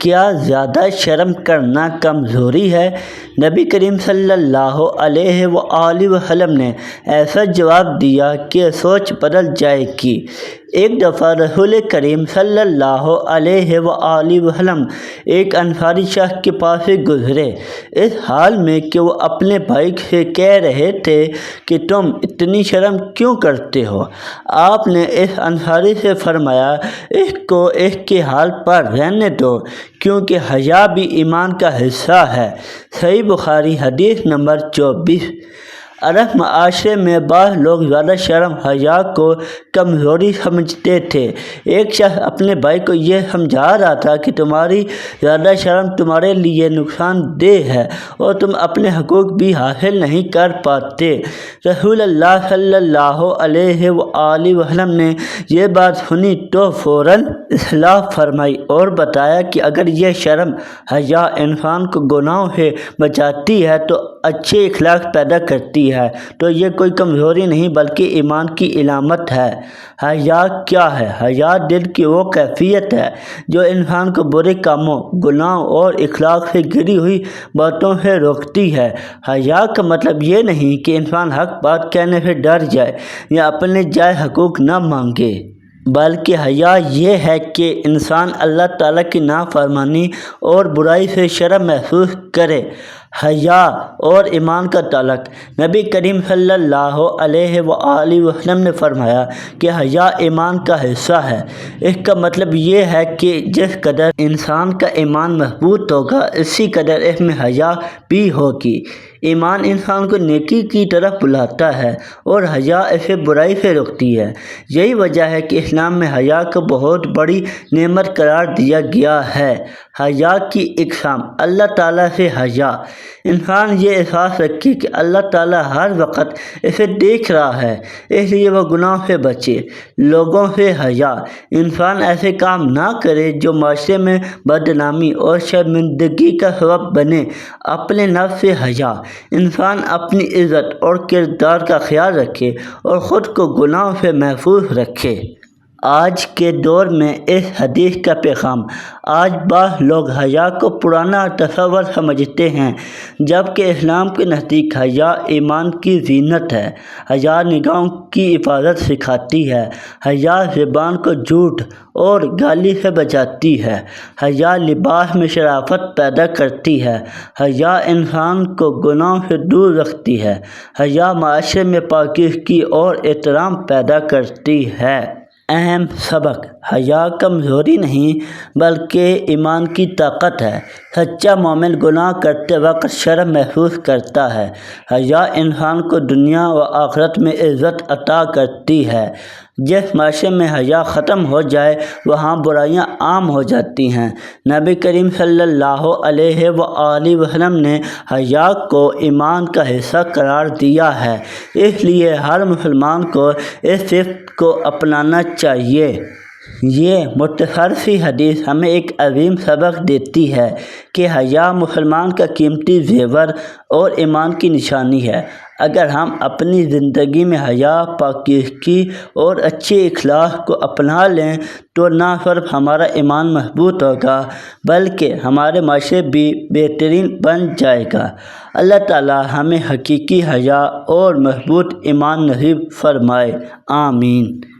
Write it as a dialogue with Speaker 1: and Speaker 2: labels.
Speaker 1: کیا زیادہ شرم کرنا کمزوری ہے؟ نبی کریم صلی اللہ علیہ وآلہ وسلم نے ایسا جواب دیا کہ سوچ بدل جائے گی۔ ایک دفعہ رسول کریم صلی اللہ علیہ وآلہ وسلم ایک انصاری شخص کے پاس سے گزرے، اس حال میں کہ وہ اپنے بھائی سے کہہ رہے تھے کہ تم اتنی شرم کیوں کرتے ہو؟ آپ نے اس انصاری سے فرمایا، اس کو اس کے حال پر رہنے دو، کیونکہ حیا بھی ایمان کا حصہ ہے۔ صحیح بخاری حدیث نمبر 24۔ عرب معاشرے میں بعض لوگ زیادہ شرم حیا کو کمزوری سمجھتے تھے۔ ایک شخص اپنے بھائی کو یہ سمجھا رہا تھا کہ تمہاری زیادہ شرم تمہارے لیے نقصان دہ ہے اور تم اپنے حقوق بھی حاصل نہیں کر پاتے۔ رسول اللہ صلی اللہ علیہ وآلہ وسلم نے یہ بات سنی تو فوراً اصلاح فرمائی اور بتایا کہ اگر یہ شرم حیا انسان کو گناہوں سے بچاتی ہے تو اچھے اخلاق پیدا کرتی ہے تو یہ کوئی کمزوری نہیں بلکہ ایمان کی علامت ہے۔ حیا کیا ہے؟ حیا دل کی وہ کیفیت ہے جو انسان کو برے کاموں، گناہوں اور اخلاق سے گری ہوئی باتوں سے روکتی ہے۔ حیا کا مطلب یہ نہیں کہ انسان حق بات کہنے سے ڈر جائے یا اپنے جائز حقوق نہ مانگے، بلکہ حیا یہ ہے کہ انسان اللہ تعالیٰ کی نافرمانی اور برائی سے شرم محسوس کرے۔ حیا اور ایمان کا تعلق۔ نبی کریم صلی اللہ علیہ وآلہ وسلم نے فرمایا کہ حیا ایمان کا حصہ ہے۔ اس کا مطلب یہ ہے کہ جس قدر انسان کا ایمان مضبوط ہوگا اسی قدر اس میں حیا بھی ہوگی۔ ایمان انسان کو نیکی کی طرف بلاتا ہے اور حیا اسے برائی سے روکتی ہے۔ یہی وجہ ہے کہ اسلام میں حیا کو بہت بڑی نعمت قرار دیا گیا ہے۔ حیا کی اقسام۔ اللہ تعالیٰ سے حیا۔ انسان یہ احساس رکھے کہ اللہ تعالیٰ ہر وقت اسے دیکھ رہا ہے، اس لیے وہ گناہوں سے بچے۔ لوگوں سے حیا۔ انسان ایسے کام نہ کرے جو معاشرے میں بدنامی اور شرمندگی کا سبب بنے۔ اپنے نفس سے حیا۔ انسان اپنی عزت اور کردار کا خیال رکھے اور خود کو گناہوں سے محفوظ رکھے۔ آج کے دور میں اس حدیث کا پیغام۔ آج بعض لوگ حیا کو پرانا تصور سمجھتے ہیں، جبکہ اسلام کے نزدیک حیا ایمان کی زینت ہے۔ حیا نگاہوں کی حفاظت سکھاتی ہے۔ حیا زبان کو جھوٹ اور گالی سے بچاتی ہے۔ حیا لباس میں شرافت پیدا کرتی ہے۔ حیا انسان کو گناہوں سے دور رکھتی ہے۔ حیا معاشرے میں پاکیزگی اور احترام پیدا کرتی ہے۔ اہم سبق۔ حیا کمزوری نہیں بلکہ ایمان کی طاقت ہے۔ سچا مومن گناہ کرتے وقت شرم محسوس کرتا ہے۔ حیا انسان کو دنیا و آخرت میں عزت عطا کرتی ہے۔ جس معاشرے میں حیا ختم ہو جائے وہاں برائیاں عام ہو جاتی ہیں۔ نبی کریم صلی اللہ علیہ وآلہ وسلم نے حیا کو ایمان کا حصہ قرار دیا ہے، اس لیے ہر مسلمان کو اس صفت کو اپنانا چاہیے۔ یہ مختصر سی حدیث ہمیں ایک عظیم سبق دیتی ہے کہ حیا مسلمان کا قیمتی زیور اور ایمان کی نشانی ہے۔ اگر ہم اپنی زندگی میں حیا، پاکیزگی اور اچھے اخلاق کو اپنا لیں تو نہ صرف ہمارا ایمان مضبوط ہوگا بلکہ ہمارے معاشرے بھی بہترین بن جائے گا۔ اللہ تعالی ہمیں حقیقی حیا اور مضبوط ایمان نصیب فرمائے۔ آمین۔